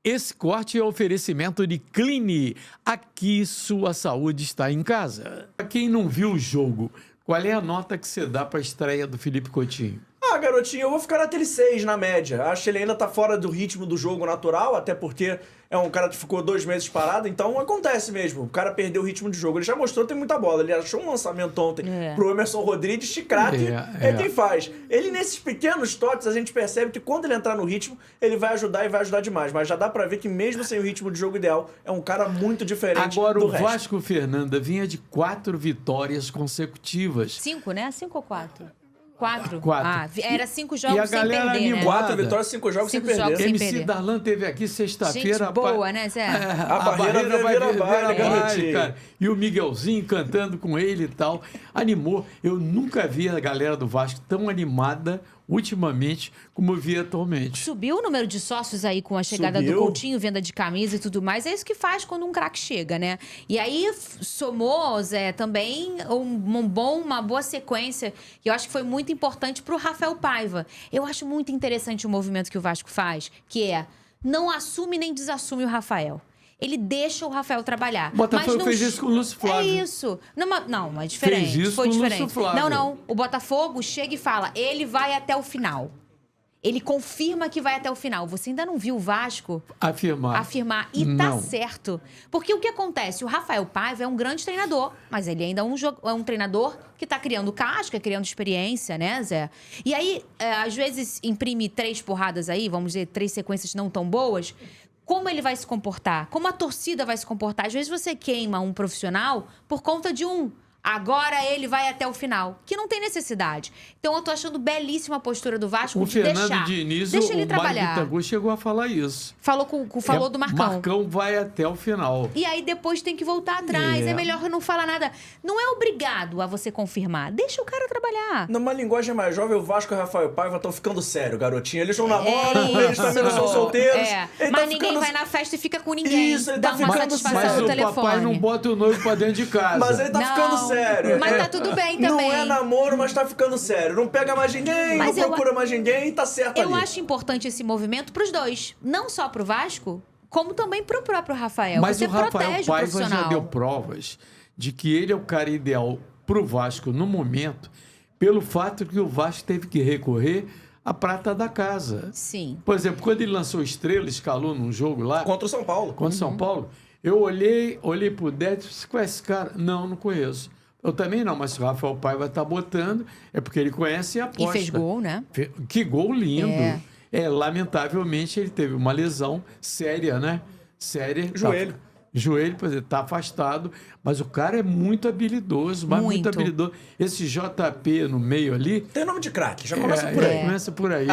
Esse corte é oferecimento de Clean. Aqui sua saúde está em casa. Para quem não viu o jogo, qual é a nota que você dá para a estreia do Felipe Coutinho? Ah, garotinho, eu vou ficar naquele 6 na média. Acho que ele ainda tá fora do ritmo do jogo natural, até porque é um cara que ficou 2 meses parado, então acontece mesmo. O cara perdeu o ritmo de jogo. Ele já mostrou ter muita bola. Ele achou um lançamento ontem pro Emerson Rodrigues, chicrate, é quem faz. Ele, nesses pequenos toques, a gente percebe que quando ele entrar no ritmo, ele vai ajudar e vai ajudar demais. Mas já dá pra ver que mesmo sem o ritmo de jogo ideal, é um cara muito diferente Agora, do o resto. Vasco, Fernanda, vinha de 4 vitórias consecutivas. 5, né? 5 ou 4? 4. 4. Ah, era 5 E jogos a sem galera perder, né? animada. 4 vitórias, 5 jogos sem 5 perder. jogos sem MC perder. Darlan teve aqui sexta-feira. Gente boa, né, Zé? A barreira vai vira virar baile, garotinho. cara. E o Miguelzinho cantando com ele e tal. Animou. Eu nunca vi a galera do Vasco tão animada ultimamente como eu vi atualmente. Subiu o número de sócios aí com a chegada do Coutinho, venda de camisa e tudo mais. É isso que faz quando um craque chega, né? E aí somou, Zé, também uma boa sequência, que eu acho que foi muito importante pro Rafael Paiva. Eu acho muito interessante o movimento que o Vasco faz, que é não assume nem desassume o Rafael. Ele deixa o Rafael trabalhar. O Botafogo mas não... fez isso com o Lúcio Flávio. É isso. Não, mas diferente. Fez isso foi com o diferente. Lúcio Flávio. Não. O Botafogo chega e fala, ele vai até o final. Ele confirma que vai até o final. Você ainda não viu o Vasco afirmar. E tá certo. Porque o que acontece? O Rafael Paiva é um grande treinador, mas ele ainda é um treinador que tá criando casca, criando experiência, né, Zé? E aí, às vezes, imprime 3 porradas aí, vamos dizer, 3 sequências não tão boas. Como ele vai se comportar? Como a torcida vai se comportar? Às vezes você queima um profissional por conta de agora ele vai até o final, que não tem necessidade. Então eu tô achando belíssima a postura do Vasco O de Fernando deixar. Diniz, Deixa ele o Mário trabalhar. Bittencourt chegou a falar isso. Falou do Marcão. Marcão vai até o final. E aí depois tem que voltar atrás. É melhor não falar nada. Não é obrigado a você confirmar. Deixa o cara trabalhar. Numa linguagem mais jovem, o Vasco e o Rafael Paiva estão ficando sério, garotinho. Eles não namoram, eles também não são solteiros. Mas ninguém vai na festa e fica com ninguém. Isso, ele dá tá uma ficando satisfação Mas no o telefone. papai não bota o noivo pra dentro de casa. Mas ele tá ficando sério. Mas tá tudo bem também. Não é namoro, mas tá ficando sério. Não pega mais ninguém, não procura mais ninguém, tá certo ali. Eu acho importante esse movimento pros dois. Não só pro Vasco, como também pro próprio Rafael. Mas você o Rafael protege o Paiva profissional. já deu provas de que ele é o cara ideal pro Vasco no momento, pelo fato que o Vasco teve que recorrer à prata da casa. Sim. Por exemplo, quando ele lançou Estrela, escalou num jogo lá... Contra o São Paulo. Contra o São Paulo, eu olhei pro Décio, você conhece esse cara? Não conheço. Eu também não, mas se o Rafael Paiva tá botando, é porque ele conhece e aposta. E fez gol, né? Que gol lindo. É. Lamentavelmente, ele teve uma lesão séria, né? Séria. Joelho. Joelho, por exemplo, tá afastado. Mas o cara é muito habilidoso, mas muito habilidoso. Esse JP no meio ali... Tem nome de craque, já começa por aí. Começa por aí.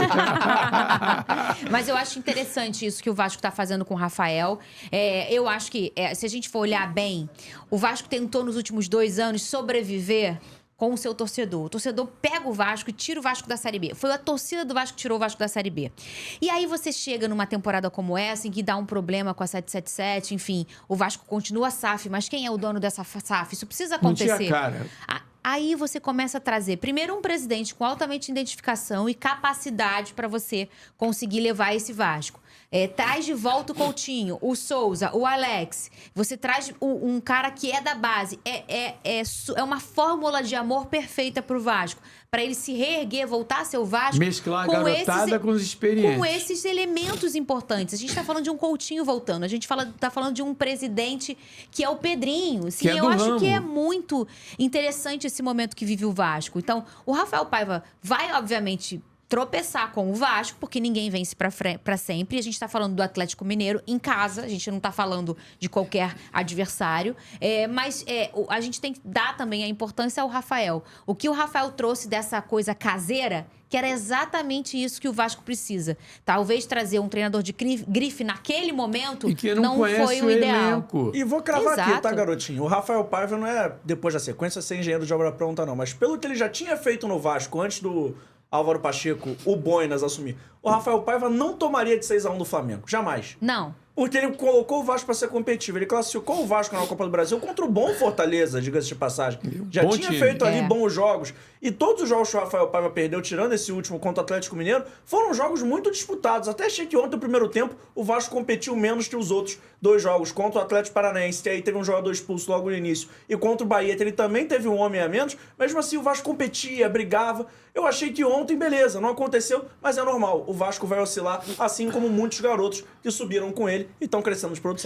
Mas eu acho interessante isso que o Vasco tá fazendo com o Rafael. Eu acho que, se a gente for olhar bem, o Vasco tentou nos últimos 2 anos sobreviver com o seu torcedor. O torcedor pega o Vasco e tira o Vasco da Série B. Foi a torcida do Vasco que tirou o Vasco da Série B. E aí você chega numa temporada como essa, em que dá um problema com a 777, enfim, o Vasco continua SAF, mas quem é o dono dessa SAF? Isso precisa acontecer. Não tinha cara. Aí você começa a trazer, primeiro, um presidente com altamente identificação e capacidade para você conseguir levar esse Vasco. Traz de volta o Coutinho, o Souza, o Alex. Você traz um cara que é da base. É uma fórmula de amor perfeita pro Vasco. Para ele se reerguer, voltar a ser o Vasco. Mesclar a garotada com os experientes. Com esses elementos importantes. A gente tá falando de um Coutinho voltando. A gente tá falando de um presidente que é o Pedrinho. Assim, eu acho que é muito interessante esse momento que vive o Vasco. Então, o Rafael Paiva vai, obviamente, tropeçar com o Vasco, porque ninguém vence pra sempre. A gente tá falando do Atlético Mineiro em casa, a gente não tá falando de qualquer adversário. Mas a gente tem que dar também a importância ao Rafael. O que o Rafael trouxe dessa coisa caseira, que era exatamente isso que o Vasco precisa. Talvez trazer um treinador de grife naquele momento e que não foi o ideal. Elenco. E vou cravar aqui, tá, garotinho? O Rafael Paiva não é, depois da sequência, ser engenheiro de obra pronta, não. Mas pelo que ele já tinha feito no Vasco antes do Álvaro Pacheco, o Boinas assumir, o Rafael Paiva não tomaria de 6-1 do Flamengo. Jamais. Não. Porque ele colocou o Vasco para ser competitivo. Ele classificou o Vasco na Copa do Brasil contra o bom Fortaleza, diga-se de passagem. Já tinha feito ali bons jogos. E todos os jogos que o Rafael Paiva perdeu, tirando esse último contra o Atlético Mineiro, foram jogos muito disputados. Até achei que ontem, no primeiro tempo, o Vasco competiu menos que os outros 2 jogos. Contra o Atlético Paranaense, que aí teve um jogador expulso logo no início. E contra o Bahia, que ele também teve um homem a menos. Mesmo assim, o Vasco competia, brigava. Eu achei que ontem, beleza, não aconteceu, mas é normal. O Vasco vai oscilar, assim como muitos garotos que subiram com ele e estão crescendo de produção.